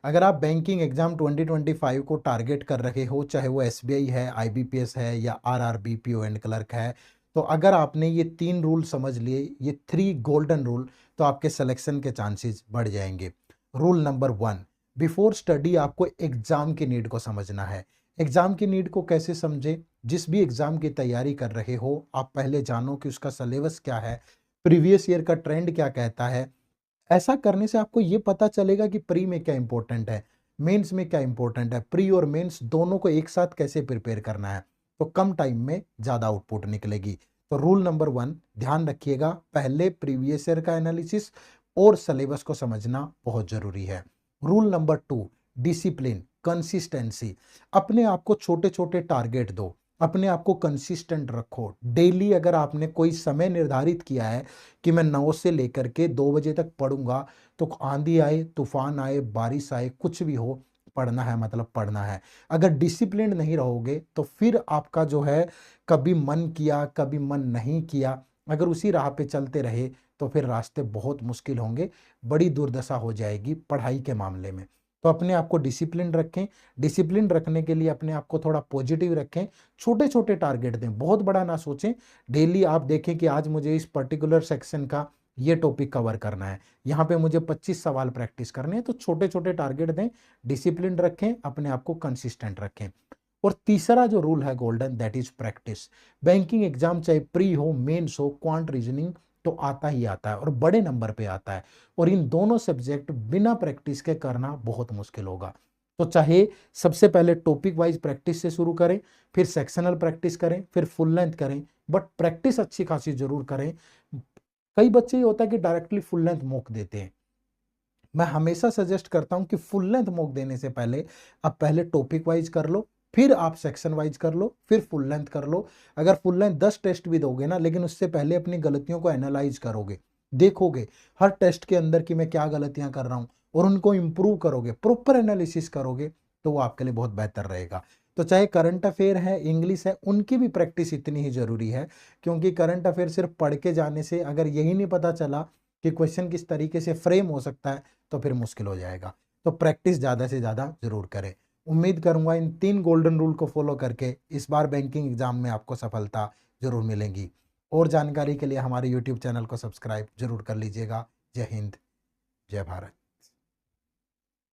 अगर आप banking exam 2025 को टारगेट कर रहे हो, चाहे वो एसबीआई है, आईबीपीएस है या आरआरबी पीओ एंड क्लर्क है, तो अगर आपने ये 3 रूल समझ लिए, ये 3 गोल्डन रूल, तो आपके सिलेक्शन के चांसेस बढ़ जाएंगे। रूल नंबर 1, बिफोर स्टडी आपको एग्जाम की नीड को समझना है। एग्जाम की नीड को कैसे समझे? जिस भी एग्जाम की तैयारी कर रहे हो, आप पहले जानो कि उसका सिलेबस क्या है, प्रीवियस ईयर का ट्रेंड क्या कहता है। ऐसा करने से आपको ये पता चलेगा कि प्री में क्या इंपॉर्टेंट है, मेंस में क्या इंपॉर्टेंट है, प्री और मेंस दोनों को एक साथ कैसे प्रिपेयर करना है, तो कम टाइम में ज्यादा आउटपुट निकलेगी। तो रूल नंबर 1 ध्यान रखिएगा, पहले प्रीवियस ईयर का एनालिसिस और सिलेबस को समझना बहुत जरूरी है। Rule number 2, discipline, consistency. अपने आप को छोटे छोटे टारगेट दो, अपने आप को कंसिस्टेंट रखो। डेली अगर आपने कोई समय निर्धारित किया है कि मैं 9 से लेकर के 2 बजे तक पढ़ूंगा, तो आंधी आए, तूफान आए, बारिश आए, कुछ भी हो, पढ़ना है मतलब पढ़ना है। अगर डिसिप्लिन नहीं रहोगे तो फिर आपका जो है, कभी मन किया कभी मन नहीं किया, अगर उसी राह पे चलते रहे तो फिर रास्ते बहुत मुश्किल होंगे, बड़ी दुर्दशा हो जाएगी पढ़ाई के मामले में। तो अपने आप को डिसिप्लिन रखें। डिसिप्लिन रखने के लिए अपने आप को थोड़ा पॉजिटिव रखें, छोटे छोटे टारगेट दें, बहुत बड़ा ना सोचें। डेली आप देखें कि आज मुझे इस पर्टिकुलर सेक्शन का ये टॉपिक कवर करना है, यहाँ पे मुझे 25 सवाल प्रैक्टिस करने हैं, तो छोटे छोटे टारगेट दें, डिसिप्लिन रखें, अपने आप को कंसिस्टेंट रखें। और तीसरा जो रूल है golden, that is practice. Banking exam चाहे प्री हो, मेंस हो, क्वांट रीजनिंग, तो आता ही आता है और बड़े नंबर पे आता है। और इन दोनों सब्जेक्ट बिना प्रैक्टिस के करना बहुत मुश्किल होगा। तो चाहे सबसे पहले टॉपिक वाइज प्रैक्टिस से शुरू करें, फिर सेक्शनल प्रैक्टिस करें, फिर फुल लेंथ करें, बट प्रैक्टिस अच्छी खासी जरूर करें। कई बच्चे ये होता है कि डायरेक्टली फुल लेंथ मॉक देते हैं। मैं हमेशा सजेस्ट करता हूं कि फुल लेंथ मॉक देने से पहले आप पहले टॉपिक वाइज कर लो, फिर आप सेक्शन वाइज कर लो, फिर फुल लेंथ कर लो। अगर फुल लेंथ 10 टेस्ट भी दोगे ना, लेकिन उससे पहले अपनी गलतियों को एनालाइज करोगे, देखोगे हर टेस्ट के अंदर कि मैं क्या गलतियां कर रहा हूं, और उनको इंप्रूव करोगे, प्रॉपर एनालिसिस करोगे, तो वो आपके लिए बहुत बेहतर रहेगा। तो चाहे करंट अफेयर है, इंग्लिश है, उनकी भी प्रैक्टिस इतनी ही जरूरी है। क्योंकि करंट अफेयर सिर्फ पढ़ के जाने से अगर यही नहीं पता चला कि क्वेश्चन किस तरीके से फ्रेम हो सकता है, तो फिर मुश्किल हो जाएगा। तो प्रैक्टिस ज़्यादा से ज़्यादा जरूर करें। उम्मीद करूंगा इन 3 गोल्डन रूल को फॉलो करके इस बार बैंकिंग एग्जाम में आपको सफलता जरूर मिलेगी। और जानकारी के लिए हमारे यूट्यूब चैनल को सब्सक्राइब जरूर कर लीजिएगा। जय हिंद, जय भारत।